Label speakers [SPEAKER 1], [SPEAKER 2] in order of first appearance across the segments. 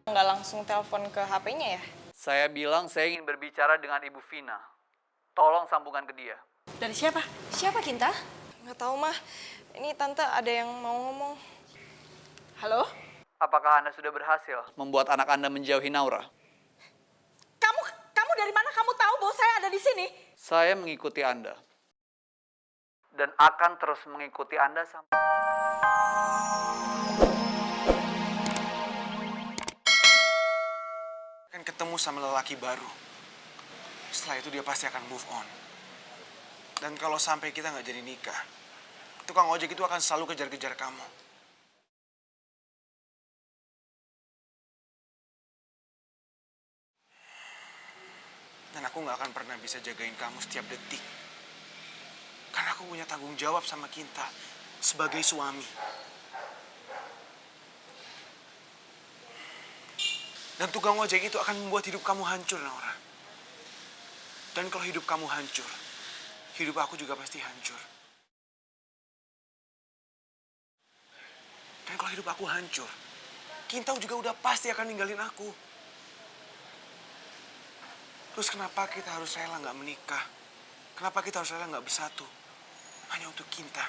[SPEAKER 1] nggak langsung telepon ke HP-nya ya?
[SPEAKER 2] Saya bilang saya ingin berbicara dengan Ibu Vina. Tolong sambungkan ke dia.
[SPEAKER 3] Dari siapa? Siapa, Kinta?
[SPEAKER 1] Nggak tahu mah. Ini tante ada yang mau ngomong. Halo?
[SPEAKER 2] Apakah Anda sudah berhasil membuat anak Anda menjauhi Naura?
[SPEAKER 3] Kamu dari mana kamu tahu bahwa saya ada di sini?
[SPEAKER 2] Saya mengikuti Anda. Dan akan terus mengikuti Anda sampai...
[SPEAKER 4] Akan ketemu sama lelaki baru. Setelah itu dia pasti akan move on. Dan kalau sampai kita nggak jadi nikah, tukang ojek itu akan selalu kejar-kejar kamu. Dan aku nggak akan pernah bisa jagain kamu setiap detik. Karena aku punya tanggung jawab sama Kinta sebagai suami. Dan tukang ojek itu akan membuat hidup kamu hancur, Naura. Dan kalau hidup kamu hancur, hidup aku juga pasti hancur. Dan kalau hidup aku hancur, Kinta juga udah pasti akan ninggalin aku. Terus kenapa kita harus rela nggak menikah? Kenapa kita harus rela nggak bersatu? Hanya untuk Kinta,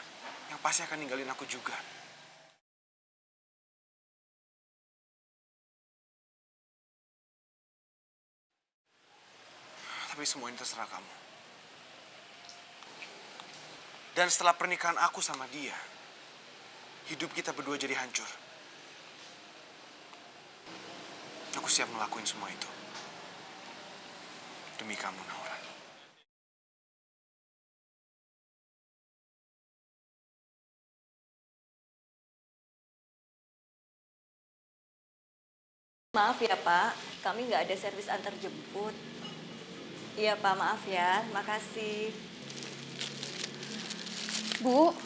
[SPEAKER 4] yang pasti akan ninggalin aku juga. Tapi semua ini terserah kamu. Dan setelah pernikahan aku sama dia, hidup kita berdua jadi hancur. Aku siap ngelakuin semua itu. Demi kamu, Naura.
[SPEAKER 5] Maaf ya Pak, kami nggak ada servis antar jemput. Iya Pak, maaf ya, makasih.
[SPEAKER 6] Bu,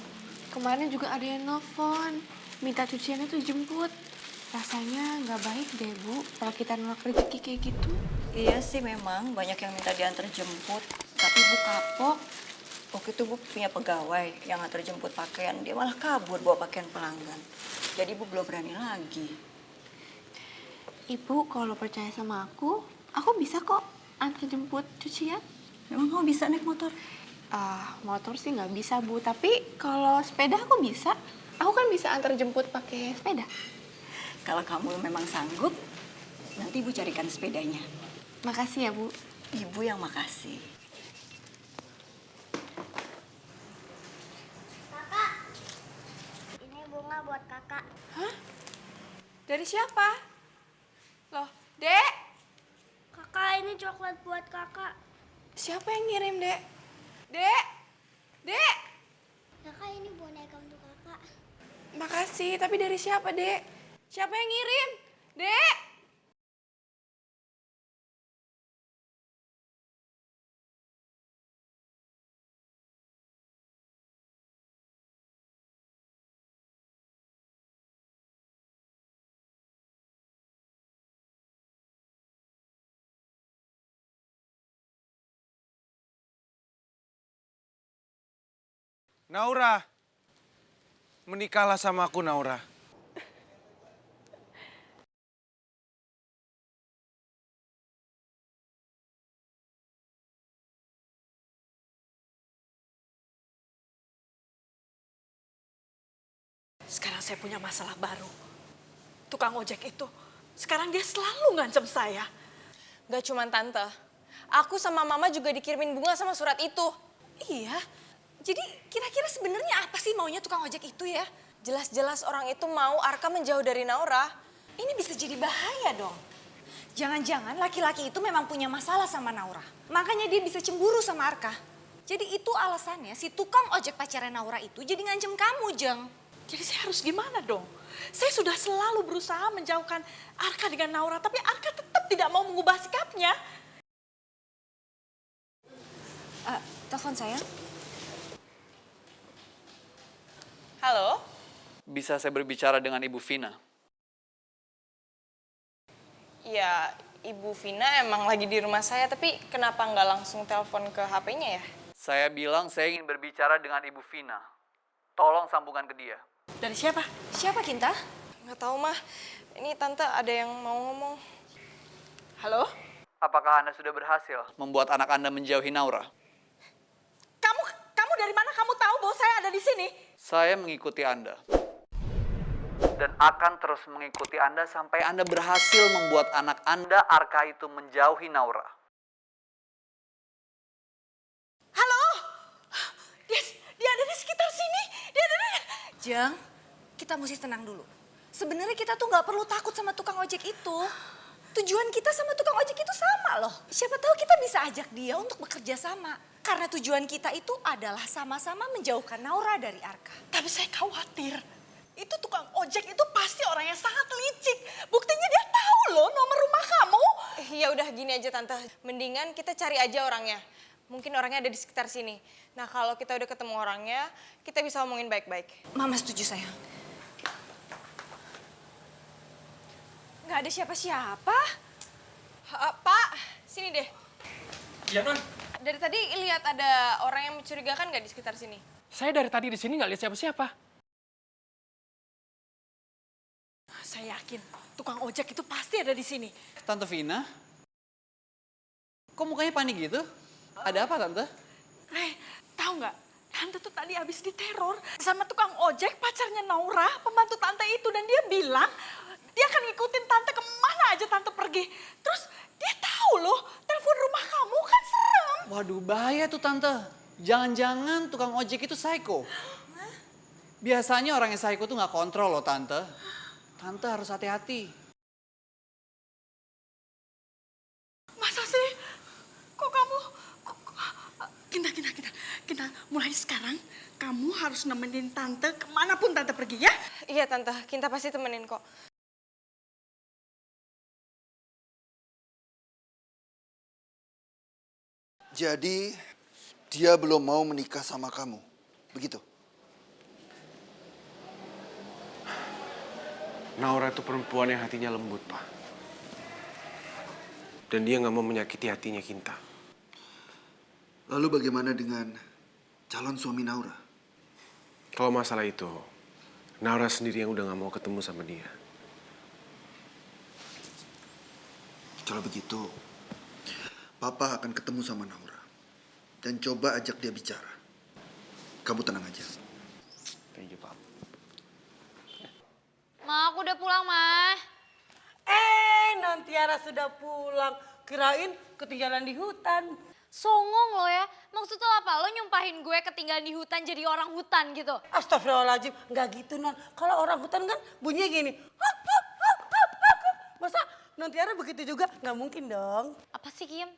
[SPEAKER 6] kemarin juga ada yang nelfon, minta cuciannya tuh jemput. Rasanya nggak baik deh, Bu, kalau kita nolak rezeki kayak gitu.
[SPEAKER 5] Iya sih memang banyak yang minta diantar jemput, tapi Bu kapok. Waktu itu Bu punya pegawai yang antar jemput pakaian, dia malah kabur bawa pakaian pelanggan. Jadi Bu belum berani lagi.
[SPEAKER 6] Ibu, kalau percaya sama aku bisa kok antar jemput cucian.
[SPEAKER 5] Memang kamu bisa naik motor?
[SPEAKER 6] Motor sih nggak bisa, Bu, tapi kalau sepeda aku bisa. Aku kan bisa antar jemput pakai sepeda.
[SPEAKER 5] Kalau kamu memang sanggup, nanti Ibu carikan sepedanya.
[SPEAKER 6] Makasih ya, Bu.
[SPEAKER 5] Ibu yang makasih.
[SPEAKER 7] Kakak, ini bunga buat kakak.
[SPEAKER 6] Hah? Dari siapa? Loh, Dek?
[SPEAKER 7] Kakak, ini coklat buat kakak.
[SPEAKER 6] Siapa yang ngirim, Dek? Dek? Dek?
[SPEAKER 7] Kakak, ini boneka untuk kakak.
[SPEAKER 6] Makasih, tapi dari siapa, Dek? Siapa yang ngirim? Dek?
[SPEAKER 4] Naura, menikahlah sama aku, Naura.
[SPEAKER 3] Sekarang saya punya masalah baru. Tukang ojek itu, sekarang dia selalu ngancam saya.
[SPEAKER 1] Gak cuman tante. Aku sama mama juga dikirimin bunga sama surat itu.
[SPEAKER 3] Iya, jadi kira-kira sebenarnya apa sih maunya tukang ojek itu ya?
[SPEAKER 1] Jelas-jelas orang itu mau Arka menjauh dari Naura.
[SPEAKER 3] Ini bisa jadi bahaya dong. Jangan-jangan laki-laki itu memang punya masalah sama Naura. Makanya dia bisa cemburu sama Arka. Jadi itu alasannya si tukang ojek pacarnya Naura itu jadi ngancem kamu, Jeng. Jadi saya harus gimana dong? Saya sudah selalu berusaha menjauhkan Arka dengan Naura, tapi Arka tetap tidak mau mengubah sikapnya.
[SPEAKER 5] Telepon saya.
[SPEAKER 1] Halo?
[SPEAKER 2] Bisa saya berbicara dengan Ibu Vina?
[SPEAKER 1] Ya, Ibu Vina emang lagi di rumah saya, tapi kenapa nggak langsung telepon ke HP-nya ya?
[SPEAKER 2] Saya bilang saya ingin berbicara dengan Ibu Vina. Tolong sambungkan ke dia.
[SPEAKER 3] Dari siapa? Siapa, Kinta?
[SPEAKER 1] Nggak tahu mah, ini tante ada yang mau ngomong. Halo?
[SPEAKER 2] Apakah Anda sudah berhasil membuat anak Anda menjauhi Naura?
[SPEAKER 3] Kamu dari mana kamu tahu bahwa saya ada di sini?
[SPEAKER 2] Saya mengikuti Anda. Dan akan terus mengikuti Anda sampai Anda berhasil membuat anak Anda, Arka, itu menjauhi Naura.
[SPEAKER 3] Halo? Dia ada di sekitar sini. Dia ada di... Jeng, kita mesti tenang dulu. Sebenarnya kita tuh nggak perlu takut sama tukang ojek itu. Tujuan kita sama tukang ojek itu sama loh. Siapa tahu kita bisa ajak dia untuk bekerja sama. Karena tujuan kita itu adalah sama-sama menjauhkan Naura dari Arka.
[SPEAKER 8] Tapi saya khawatir. Itu tukang ojek itu pasti orang yang sangat licik. Buktinya dia tahu loh nomor rumah kamu.
[SPEAKER 1] Ya udah gini aja tante, mendingan kita cari aja orangnya. Mungkin orangnya ada di sekitar sini. Nah kalau kita udah ketemu orangnya, kita bisa ngomongin baik-baik.
[SPEAKER 3] Mama setuju sayang. Nggak ada siapa-siapa.
[SPEAKER 1] Pak, sini deh.
[SPEAKER 9] Iya, Non.
[SPEAKER 1] Dari tadi lihat ada orang yang mencurigakan nggak di sekitar sini?
[SPEAKER 9] Saya dari tadi di sini nggak lihat siapa-siapa.
[SPEAKER 8] Saya yakin tukang ojek itu pasti ada di sini.
[SPEAKER 2] Tante Vina? Kok mukanya panik gitu? Ada apa, Tante?
[SPEAKER 8] Tahu nggak? Tante tuh tadi habis diteror sama tukang ojek pacarnya Naura, pembantu tante itu. Dan dia bilang dia akan ngikutin tante kemana aja tante pergi. Terus dia tahu loh telepon rumah kamu kan serem.
[SPEAKER 2] Waduh, bahaya tuh, Tante. Jangan-jangan tukang ojek itu psycho. Biasanya orang yang psycho tuh nggak kontrol loh, Tante. Tante harus hati-hati.
[SPEAKER 8] Masa sih? Kok kamu... Kita mulai sekarang kamu harus nemenin tante kemanapun tante pergi ya.
[SPEAKER 1] Iya tante, Kinta pasti temenin kok.
[SPEAKER 10] Jadi dia belum mau menikah sama kamu, begitu?
[SPEAKER 4] Naura itu perempuan yang hatinya lembut, Pak. Dan dia nggak mau menyakiti hatinya Kinta.
[SPEAKER 10] Lalu bagaimana dengan calon suami Naura?
[SPEAKER 4] Kalau masalah itu, Naura sendiri yang udah nggak mau ketemu sama dia.
[SPEAKER 10] Kalau begitu, Papa akan ketemu sama Naura. Dan coba ajak dia bicara. Kamu tenang aja.
[SPEAKER 4] Thank you, Pak.
[SPEAKER 11] Ma, aku udah pulang, Ma.
[SPEAKER 8] Non Tiara sudah pulang. Kirain ketinggalan di hutan.
[SPEAKER 11] Songong lo ya. Maksud lo apa? Lo nyumpahin gue ketinggalan di hutan jadi orang hutan gitu?
[SPEAKER 8] Astagfirullahaladzim, nggak gitu Non. Kalau orang hutan kan bunyinya gini. Hap, hap, hap, hap, hap. Masa Non Tiara begitu juga? Nggak mungkin dong.
[SPEAKER 11] Apa sih, Kim?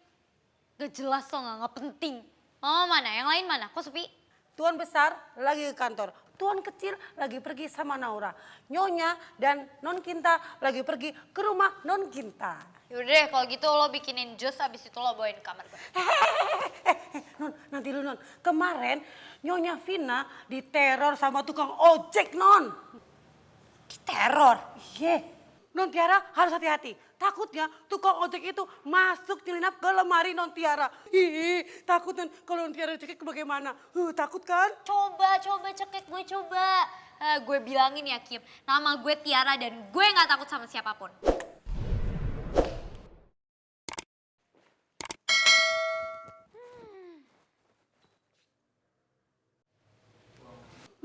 [SPEAKER 11] Gak jelas lo, nggak penting. Mama mana? Yang lain mana? Kok sepi?
[SPEAKER 8] Tuan besar lagi ke kantor. Tuan kecil lagi pergi sama Naura. Nyonya dan Non Kinta lagi pergi ke rumah Non Kinta.
[SPEAKER 11] Yaudah deh, kalau gitu lo bikinin jus, abis itu lo bawain ke kamar gue.
[SPEAKER 8] Non, nanti lu Non. Kemarin Nyonya Vina diteror sama tukang ojek Non.
[SPEAKER 11] Teror?
[SPEAKER 8] Iya. Non Tiara harus hati-hati. Takutnya tukang ojek itu masuk nyelinap ke lemari Non Tiara. Ih, takut Non kalau Non Tiara cekik bagaimana? Takut kan?
[SPEAKER 11] Coba cekek gue coba. Gue bilangin ya, Kim. Nama gue Tiara dan gue gak takut sama siapapun.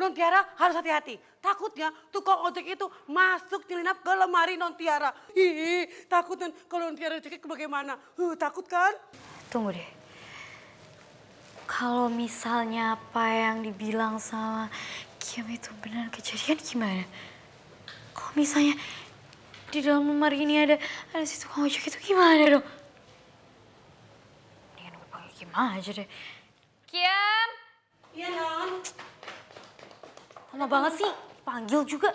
[SPEAKER 8] Non Tiara harus hati-hati. Takutnya tukang ojek itu masuk nyelinap ke lemari Non Tiara. Ih, takut Non kalau Non Tiara cekik bagaimana? Takut kan?
[SPEAKER 11] Tunggu deh. Kalau misalnya apa yang dibilang sama Kim itu benar kejadian gimana? Kalau misalnya di dalam lemari ini ada si tukang ojek itu gimana dong? Mendingan gue panggil Kim aja deh. Kim!
[SPEAKER 8] Iya Non.
[SPEAKER 11] Lama banget sih, panggil juga.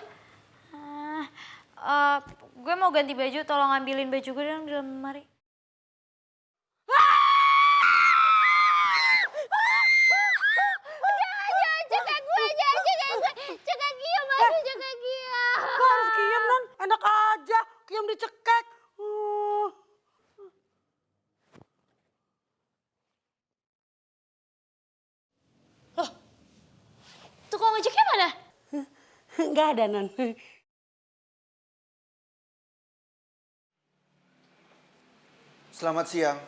[SPEAKER 11] Gue mau ganti baju, tolong ambilin baju gue dong di dalam lemari. Jaga Kia, maju jaga Kia.
[SPEAKER 8] Kok harus Kiem Non? Enak aja, Kiem dicekek.
[SPEAKER 11] Tukang ojeknya mana?
[SPEAKER 8] Enggak ada Non.
[SPEAKER 10] Selamat siang.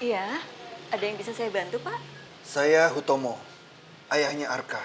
[SPEAKER 5] Iya, ada yang bisa saya bantu, Pak?
[SPEAKER 10] Saya Hutomo, ayahnya Arka.